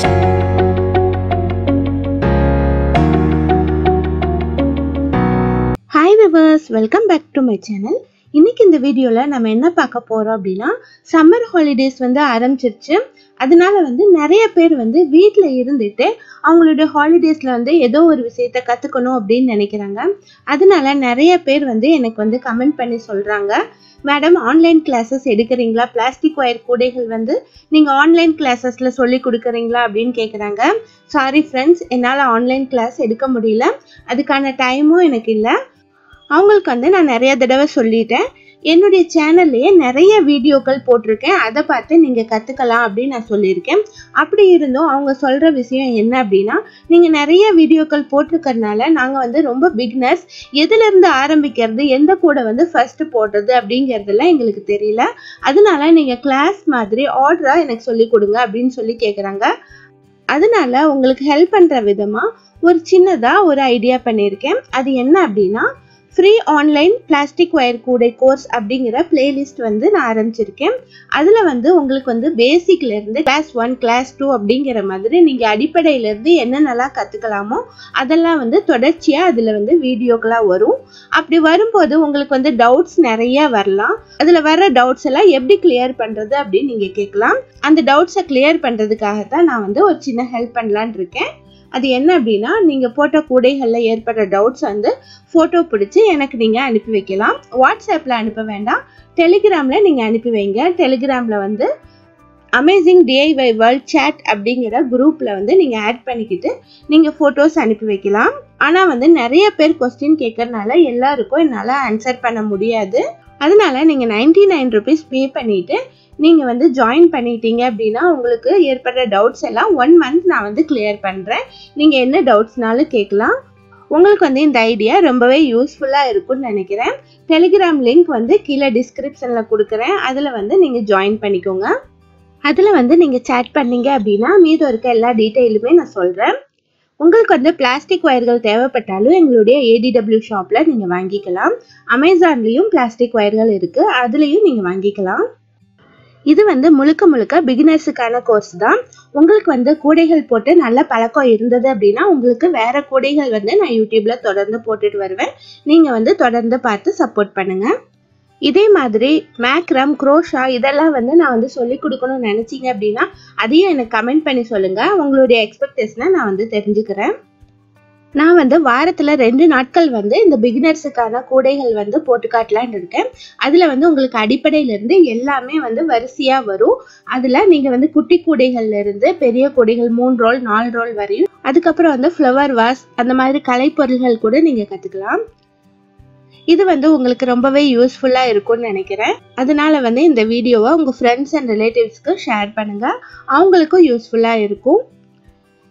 Hi viewers, welcome back to my channel. இன்னைக்கு இந்த வீடியோல நம்ம என்ன பார்க்க போறோம் அப்படினா சம்மர் ஹாலிடேஸ் வந்து ஆரம்பிச்சிருச்சு. அதனால வந்து நிறைய பேர் வந்து வீட்ல இருந்துட்டு அவங்களோட ஹாலிடேஸ்ல வந்து ஏதோ ஒரு விஷயத்தை கத்துக்கணும் அப்படினு நினைக்கிறாங்க. அதனால நிறைய பேர் வந்து எனக்கு வந்து கமெண்ட் பண்ணி சொல்றாங்க, மேடம் ஆன்லைன் கிளாसेस எடுக்கறீங்களா? பிளாஸ்டிக் வயர் கூடைகள் வந்து நீங்க ஆன்லைன் கிளாसेसல சொல்லி கொடுக்கறீங்களா அப்படினு கேக்குறாங்க. சாரி फ्रेंड्स, என்னால ஆன்லைன் கிளாஸ் எடுக்க முடியல. அதுக்கான டைமும் எனக்கு இல்ல. அவங்களுக்கு வந்து நான் நிறைய தடவை சொல்லிட்டேன். என்னுடைய சேனல்லையே நிறைய வீடியோக்கள் போட்டிருக்கேன், அதை பார்த்து நீங்கள் கற்றுக்கலாம் அப்படின்னு நான் சொல்லியிருக்கேன். அப்படி இருந்தும் அவங்க சொல்கிற விஷயம் என்ன அப்படின்னா, நீங்கள் நிறைய வீடியோக்கள் போட்டிருக்கறனால நாங்கள் வந்து ரொம்ப பிகினர்ஸ், எதுலேருந்து ஆரம்பிக்கிறது, எந்த கூட வந்து ஃபர்ஸ்ட் போடுறது அப்படிங்கிறதுலாம் எங்களுக்கு தெரியல. அதனால நீங்கள் கிளாஸ் மாதிரி ஆர்டராக எனக்கு சொல்லி கொடுங்க அப்படின்னு சொல்லி கேட்குறாங்க. அதனால உங்களுக்கு ஹெல்ப் பண்ணுற விதமாக ஒரு சின்னதாக ஒரு ஐடியா பண்ணியிருக்கேன். அது என்ன அப்படின்னா, ஃப்ரீ ஆன்லைன் பிளாஸ்டிக் வயர் கூடை கோர்ஸ் அப்படிங்கிற பிளேலிஸ்ட் வந்து நான் ஆரம்பிச்சிருக்கேன். அதில் வந்து உங்களுக்கு வந்து பேசிக்லேருந்து கிளாஸ் 1 கிளாஸ் 2 அப்படிங்கிற மாதிரி நீங்கள் அடிப்படையிலேருந்து என்னென்னலாம் கற்றுக்கலாமோ அதெல்லாம் வந்து தொடர்ச்சியாக அதில் வந்து வீடியோக்களாக வரும். அப்படி வரும்போது உங்களுக்கு வந்து டவுட்ஸ் நிறைய வரலாம். அதில் வர டவுட்ஸ் எல்லாம் எப்படி கிளியர் பண்ணுறது அப்படின்னு நீங்கள் கேட்கலாம். அந்த டவுட்ஸை கிளியர் பண்ணுறதுக்காக தான் நான் வந்து ஒரு சின்ன ஹெல்ப் பண்ணலான் இருக்கேன். அது என்ன அப்படின்னா, நீங்கள் போட்ட கூடைகளில் ஏற்படுற டவுட்ஸ் வந்து ஃபோட்டோ பிடிச்சி எனக்கு நீங்கள் அனுப்பி வைக்கலாம். வாட்ஸ்அப்பில் அனுப்ப வேண்டாம், டெலிகிராமில் நீங்கள் அனுப்பி வைங்க. டெலிகிராமில் வந்து அமேசிங் DIY வேர்ல்ட் சேட் அப்படிங்கிற குரூப்பில் வந்து நீங்கள் ஆட் பண்ணிக்கிட்டு நீங்கள் ஃபோட்டோஸ் அனுப்பி வைக்கலாம். ஆனால் வந்து நிறைய பேர் கொஸ்டின் கேட்கறதுனால எல்லாருக்கும் என்னால் ஆன்சர் பண்ண முடியாது. அதனால நீங்கள் 99 rupees பே பண்ணிவிட்டு நீங்கள் வந்து ஜாயின் பண்ணிட்டீங்க அப்படின்னா உங்களுக்கு ஏற்படுற டவுட்ஸ் எல்லாம் 1 month நான் வந்து கிளியர் பண்ணுறேன். நீங்கள் என்ன டவுட்ஸ்னாலும் கேட்கலாம். உங்களுக்கு வந்து இந்த ஐடியா ரொம்பவே யூஸ்ஃபுல்லாக இருக்கும்னு நினைக்கிறேன். டெலிகிராம் லிங்க் வந்து கீழே டிஸ்கிரிப்ஷனில் கொடுக்குறேன், அதில் வந்து நீங்கள் ஜாயின் பண்ணிக்கோங்க. அதில் வந்து நீங்கள் சேட் பண்ணீங்க அப்படின்னா மீதம் இருக்க எல்லா டீட்டெயிலுமே நான் சொல்கிறேன். உங்களுக்கு வந்து பிளாஸ்டிக் வயர்கள் தேவைப்பட்டாலும் எங்களுடைய ADW ஷாப்பில் நீங்கள் வாங்கிக்கலாம். அமேசான்லேயும் பிளாஸ்டிக் வயர்கள் இருக்குது, அதுலேயும் நீங்கள் வாங்கிக்கலாம். இது வந்து முழுக்க முழுக்க பிகினர்ஸுக்கான கோர்ஸ் தான். உங்களுக்கு வந்து கூடைகள் போட்டு நல்ல பழக்கம் இருந்தது அப்படின்னா உங்களுக்கு வேற கூடைகள் வந்து நான் யூடியூப்ல தொடர்ந்து போட்டுட்டு வருவேன். நீங்கள் வந்து தொடர்ந்து பார்த்து சப்போர்ட் பண்ணுங்க. இதே மாதிரி மேக்ரம், குரோஷா இதெல்லாம் வந்து நான் வந்து சொல்லி கொடுக்கணும்னு நினைச்சீங்க அப்படின்னா அதையும் எனக்கு கமெண்ட் பண்ணி சொல்லுங்க. உங்களுடைய எக்ஸ்பெக்டேஷனை நான் வந்து தெரிஞ்சுக்கிறேன். நான் வந்து வாரத்தில் 2 நாட்கள் வந்து இந்த பிகினர்ஸுக்கான கூடைகள் வந்து போட்டு காட்டலான்னு இருக்கேன். அதில் வந்து உங்களுக்கு அடிப்படையிலேருந்து எல்லாமே வந்து வரிசையாக வரும். அதில் நீங்கள் வந்து குட்டி கூடைகள்லேருந்து பெரிய கூடைகள் 3 ரோல் 4 ரோல் வரையும், அதுக்கப்புறம் வந்து ஃப்ளவர் வாஸ் அந்த மாதிரி கலைப்பொருள்கள் கூட நீங்கள் கற்றுக்கலாம். இது வந்து உங்களுக்கு ரொம்பவே யூஸ்ஃபுல்லாக இருக்கும்னு நினைக்கிறேன். அதனால வந்து இந்த வீடியோவை உங்கள் ஃப்ரெண்ட்ஸ் அண்ட் ரிலேட்டிவ்ஸ்க்கு ஷேர் பண்ணுங்கள், அவங்களுக்கும் யூஸ்ஃபுல்லாக இருக்கும்.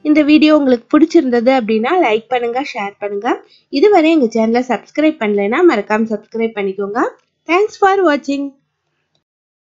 இந்த வீடியோ உங்களுக்கு பிடிச்சிருந்தது அப்படின்னா லைக் பண்ணுங்க, ஷேர் பண்ணுங்க. இதுவரை எங்கள் சேனலை சப்ஸ்கிரைப் பண்ணலைன்னா மறக்காம சப்ஸ்கிரைப் பண்ணிக்கோங்க. தேங்க்ஸ் ஃபார் வாட்சிங்.